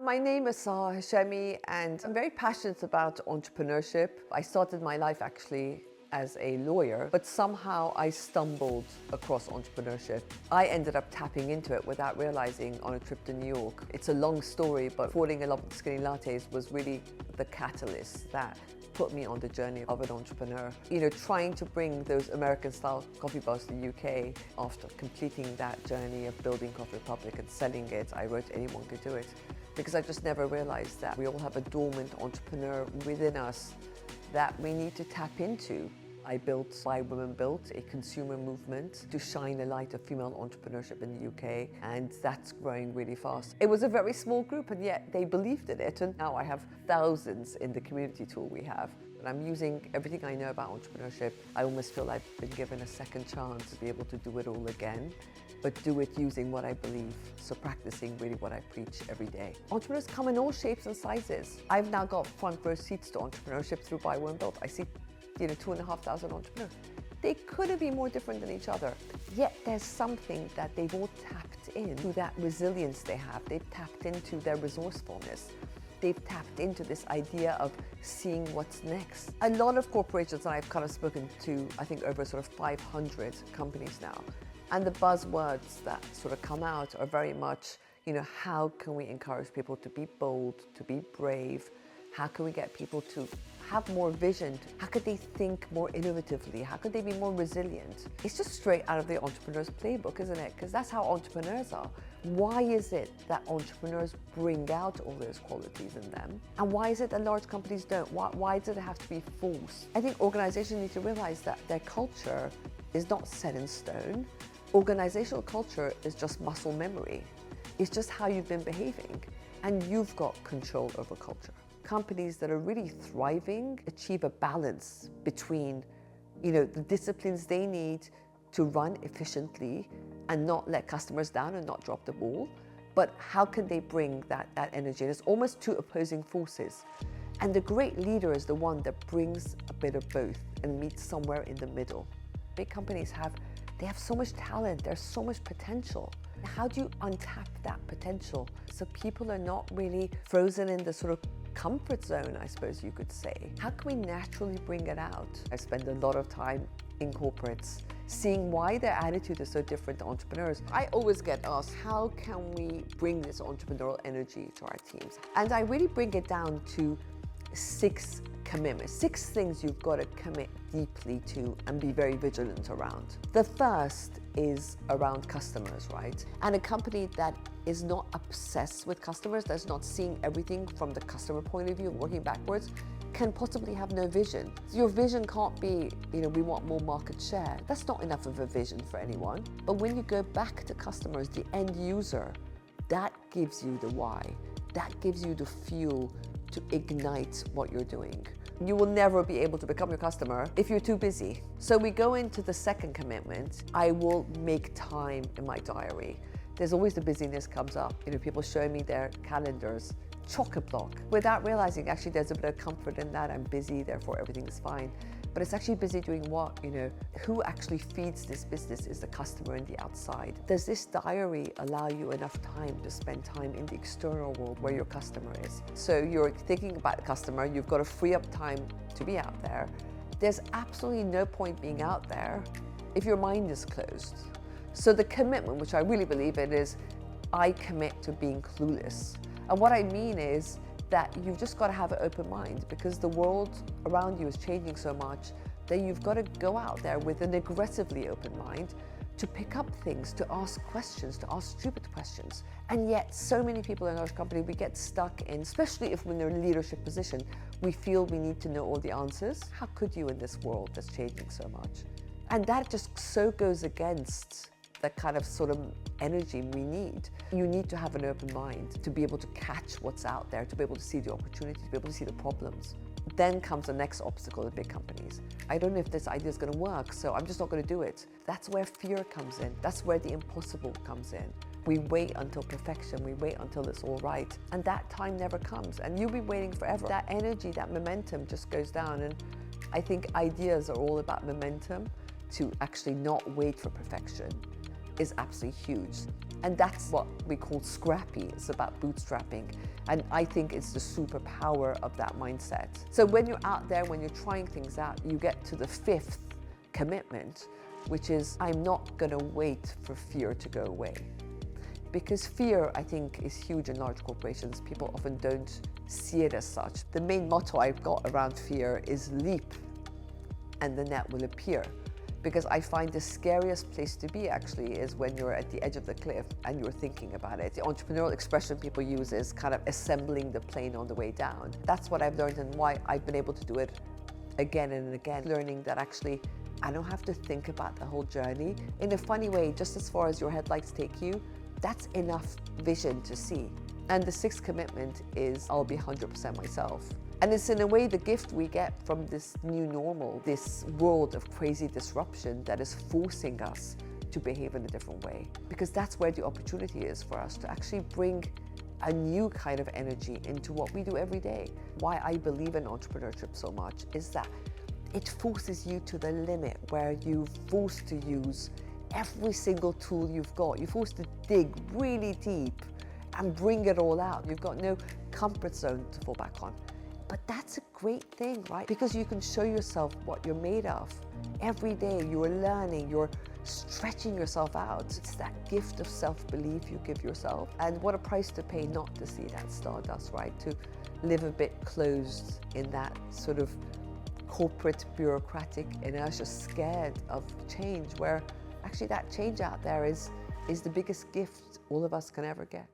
My name is Sahar Hashemi and I'm very passionate about entrepreneurship. I started my life actually as a lawyer, but somehow I stumbled across entrepreneurship. I ended up tapping into it without realizing on a trip to New York. It's a long story, but falling in love with skinny lattes was really the catalyst that put me on the journey of an entrepreneur. You know, trying to bring those American-style coffee bars to the UK. After completing that journey of building Coffee Republic and selling it, I wrote anyone could do it. Because I just never realized that we all have a dormant entrepreneur within us that we need to tap into. I built By Women Built, a consumer movement to shine a light of female entrepreneurship in the UK, and that's growing really fast. It was a very small group, and yet they believed in it, and now I have thousands in the community tool we have. And I'm using everything I know about entrepreneurship. I almost feel I've been given a second chance to be able to do it all again, but do it using what I believe, so practicing really what I preach every day. Entrepreneurs come in all shapes and sizes. I've now got front row seats to entrepreneurship through By Women Built. I see 2,500 entrepreneurs. They couldn't be more different than each other. Yet there's something that they've all tapped into, that resilience they have. They've tapped into their resourcefulness. They've tapped into this idea of seeing what's next. A lot of corporations, and I've kind of spoken to, I think, over sort of 500 companies now. And the buzzwords that sort of come out are very much, how can we encourage people to be bold, to be brave? How can we get people to have more vision? How could they think more innovatively? How could they be more resilient? It's just straight out of the entrepreneur's playbook, isn't it? Because that's how entrepreneurs are. Why is it that entrepreneurs bring out all those qualities in them? And why is it that large companies don't? Why does it have to be forced? I think organizations need to realize that their culture is not set in stone. Organizational culture is just muscle memory. It's just how you've been behaving. And you've got control over culture. Companies that are really thriving achieve a balance between, the disciplines they need to run efficiently and not let customers down and not drop the ball. But how can they bring that energy? And it's almost two opposing forces. And the great leader is the one that brings a bit of both and meets somewhere in the middle. Big companies have so much talent, there's so much potential. How do you untap that potential so people are not really frozen in the sort of comfort zone, I suppose you could say? How can we naturally bring it out? I spend a lot of time in corporates seeing why their attitude is so different to entrepreneurs. I always get asked, how can we bring this entrepreneurial energy to our teams? And I really bring it down to 6 commitments, 6 things you've got to commit deeply to and be very vigilant around. The first is around customers, right? And a company that is not obsessed with customers, that's not seeing everything from the customer point of view and working backwards, can possibly have no vision. Your vision can't be, we want more market share. That's not enough of a vision for anyone. But when you go back to customers, the end user, that gives you the why. That gives you the fuel to ignite what you're doing. You will never be able to become your customer if you're too busy. So we go into the second commitment. I will make time in my diary. There's always the busyness comes up. People show me their calendars, chock-a-block, without realizing actually there's a bit of comfort in that. I'm busy, therefore everything is fine. But it's actually busy doing what? Who actually feeds this business is the customer in the outside. Does this diary allow you enough time to spend time in the external world where your customer is? So you're thinking about the customer, you've got to free up time to be out there. There's absolutely no point being out there if your mind is closed. So the commitment, which I really believe in, is I commit to being clueless. And what I mean is that you've just got to have an open mind, because the world around you is changing so much that you've got to go out there with an aggressively open mind to pick up things, to ask questions, to ask stupid questions. And yet so many people in our company, we get stuck in, especially if we're in a leadership position, we feel we need to know all the answers. How could you in this world that's changing so much? And that just so goes against the kind of sort of energy we need. You need to have an open mind to be able to catch what's out there, to be able to see the opportunities, to be able to see the problems. Then comes the next obstacle in big companies. I don't know if this idea is going to work, so I'm just not going to do it. That's where fear comes in. That's where the impossible comes in. We wait until perfection, we wait until it's all right, and that time never comes, and you'll be waiting forever. That energy, that momentum just goes down, and I think ideas are all about momentum, to actually not wait for perfection. is absolutely huge. And that's what we call scrappy. It's about bootstrapping. And I think it's the superpower of that mindset. So when you're out there, when you're trying things out, you get to the 5th commitment, which is I'm not going to wait for fear to go away. Because fear, I think, is huge in large corporations. People often don't see it as such. The main motto I've got around fear is leap and the net will appear. Because I find the scariest place to be actually is when you're at the edge of the cliff and you're thinking about it. The entrepreneurial expression people use is kind of assembling the plane on the way down. That's what I've learned and why I've been able to do it again and again, learning that actually I don't have to think about the whole journey. In a funny way, just as far as your headlights take you, that's enough vision to see. And the 6th commitment is I'll be 100% myself. And it's in a way the gift we get from this new normal, this world of crazy disruption that is forcing us to behave in a different way. Because that's where the opportunity is for us to actually bring a new kind of energy into what we do every day. Why I believe in entrepreneurship so much is that it forces you to the limit where you're forced to use every single tool you've got. You're forced to dig really deep and bring it all out. You've got no comfort zone to fall back on. But that's a great thing, right? Because you can show yourself what you're made of. Every day you're learning, you're stretching yourself out. It's that gift of self-belief you give yourself. And what a price to pay not to see that stardust, right? To live a bit closed in that sort of corporate bureaucratic inertia, scared of change, where actually that change out there is the biggest gift all of us can ever get.